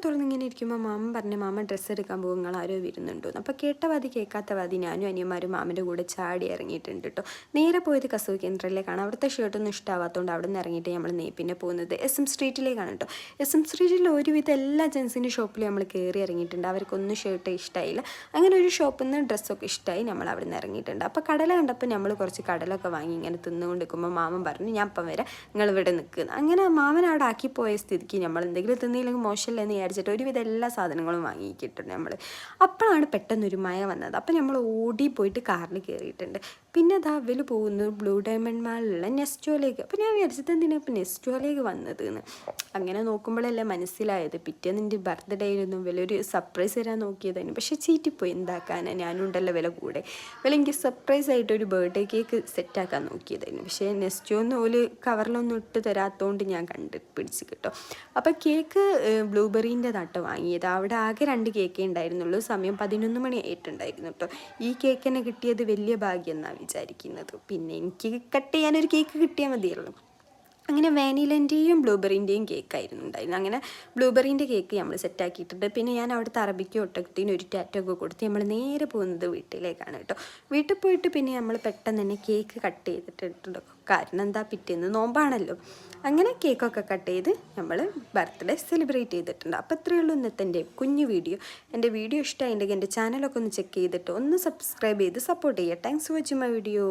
തുറന്നിങ്ങനെ ഇരിക്കുമ്പോൾ മാമൻ പറഞ്ഞു മാമൻ ഡ്രസ്സ് എടുക്കാൻ പോകും, നിങ്ങൾ ആരോ വരുന്നുണ്ടോ. അപ്പോൾ കേട്ട വാതി കേൾക്കാത്ത വാതി ഞാനും അനിയന്മാരും മാമൻ്റെ കൂടെ ചാടി ഇറങ്ങിയിട്ടുണ്ട് കേട്ടോ. നേരെ പോയത് കസവ് കേന്ദ്രയിലേക്കാണ്. അവിടുത്തെ ഷർട്ടൊന്നും ഇഷ്ടമാവാത്തതുകൊണ്ട് അവിടെ നിന്ന് ഇറങ്ങിയിട്ട് നമ്മൾ പിന്നെ പോകുന്നത് SM സ്ട്രീറ്റിലേക്കാണ് കേട്ടോ. SM സ്ട്രീറ്റിൽ ഒരുവിധം എല്ലാ ജെൻസിൻ്റെ ഷോപ്പിലും നമ്മൾ കയറി ഇറങ്ങിയിട്ടുണ്ട്. അവർക്കൊന്നും ഷർട്ട് ഇഷ്ടമായില്ല. അങ്ങനെ ഒരു ഷോപ്പിൽ നിന്ന് ഡ്രസ്സൊക്കെ ഇഷ്ടമായി നമ്മൾ അവിടെ നിന്ന് ഇറങ്ങിയിട്ടുണ്ട്. അപ്പോൾ കടല കണ്ടപ്പോൾ നമ്മൾ കുറച്ച് കടലൊക്കെ വാങ്ങി ഇങ്ങനെ തിന്നുകൊണ്ട് നിൽക്കുമ്പോൾ മാമൻ പറഞ്ഞു ഞാൻ ഇപ്പം വരാം, നിങ്ങൾ ഇവിടെ നിൽക്കുന്നത്. അങ്ങനെ മാമൻ അവിടെ ആക്കിപ്പോയ സ്ഥിതിക്ക് നമ്മൾ എന്തെങ്കിലും തിന്നില്ലെങ്കിൽ മോശമല്ലെന്ന് വിചാരിച്ചിട്ട് ഒരുവിധം എല്ലാ സാധനങ്ങളും വാങ്ങിക്കിട്ടുണ്ട് നമ്മൾ. അപ്പോഴാണ് പെട്ടെന്നൊരു മഴ വന്നത്. അപ്പോൾ നമ്മൾ ഓടി പോയിട്ട് കാറിൽ കയറിയിട്ടുണ്ട്. പിന്നെ അത് അവൽ പോകുന്നു ബ്ലൂ ഡയമണ്ട് മാളിലുള്ള നെസ്റ്റോയിലേക്ക്. അപ്പോൾ ഞാൻ വിചാരിച്ചത് എന്തിനാണ് ഇപ്പോൾ നെസ്റ്റോയിലേക്ക് വന്നത് എന്ന്. അങ്ങനെ നോക്കുമ്പോഴല്ലേ മനസ്സിലായത് പിറ്റേന്ന് എൻ്റെ ബർത്ത്ഡേ ആയിരുന്നു, വലിയൊരു സർപ്രൈസ് തരാൻ നോക്കിയതായിരുന്നു. പക്ഷേ ചീറ്റിപ്പോയി, എന്താക്കാനാണ്, ഞാനുണ്ടല്ലോ വില കൂടെ. വില എനിക്ക് സർപ്രൈസ് ആയിട്ട് ഒരു ബർത്ത്ഡേ കേക്ക് സെറ്റാക്കാൻ നോക്കിയതായിരുന്നു. പക്ഷേ നെസ്റ്റോന്ന് ഒരു കവറിലൊന്നും ഇട്ട് തരാത്തതുകൊണ്ട് ഞാൻ പിടിച്ച് കിട്ടും. അപ്പോൾ കേക്ക് ബ്ലൂബെറീൻ്റെ തട്ട് വാങ്ങിയത്. അവിടെ ആകെ 2 കേക്കേ ഉണ്ടായിരുന്നുള്ളൂ. സമയം 11 മണി ആയിട്ടുണ്ടായിരുന്നു കേട്ടോ. ഈ കേക്ക് തന്നെ കിട്ടിയത് വലിയ ഭാഗ്യം എന്നാണ് വിചാരിക്കുന്നത്. പിന്നെ എനിക്ക് കട്ട് ചെയ്യാനൊരു കേക്ക് കിട്ടിയാൽ മതിയല്ലോ. അങ്ങനെ വാനിലൻ്റെയും ബ്ലൂബെറിൻ്റെയും കേക്കായിരുന്നു ഉണ്ടായിരുന്നു. അങ്ങനെ ബ്ലൂബെറിൻ്റെ കേക്ക് നമ്മൾ സെറ്റാക്കിയിട്ടുണ്ട്. പിന്നെ ഞാൻ അവിടുത്തെ അറബിക്ക് ഒട്ടകത്തിന് ഒരു ടാറ്റോ ഒക്കെ കൊടുത്ത് നമ്മൾ നേരെ പോകുന്നത് വീട്ടിലേക്കാണ് കേട്ടോ. വീട്ടിൽ പോയിട്ട് പിന്നെ നമ്മൾ പെട്ടെന്ന് തന്നെ കേക്ക് കട്ട് ചെയ്തിട്ടുണ്ട്. കാരണം എന്താ, പിറ്റേന്ന് നോമ്പാണല്ലോ. അങ്ങനെ കേക്കൊക്കെ കട്ട് ചെയ്ത് നമ്മൾ ബർത്ത്ഡേ സെലിബ്രേറ്റ് ചെയ്തിട്ടുണ്ട്. അപ്പോൾ ഇത്രയേ ഉള്ളൂ ഇന്നത്തെ എൻ്റെ കുഞ്ഞു വീഡിയോ. എൻ്റെ വീഡിയോ ഇഷ്ടമായിട്ടുണ്ടെങ്കിൽ എൻ്റെ ചാനലൊക്കെ ഒന്ന് ചെക്ക് ചെയ്തിട്ട് ഒന്ന് സബ്സ്ക്രൈബ് ചെയ്ത് സപ്പോർട്ട് ചെയ്യുക. Thanks for watching my video.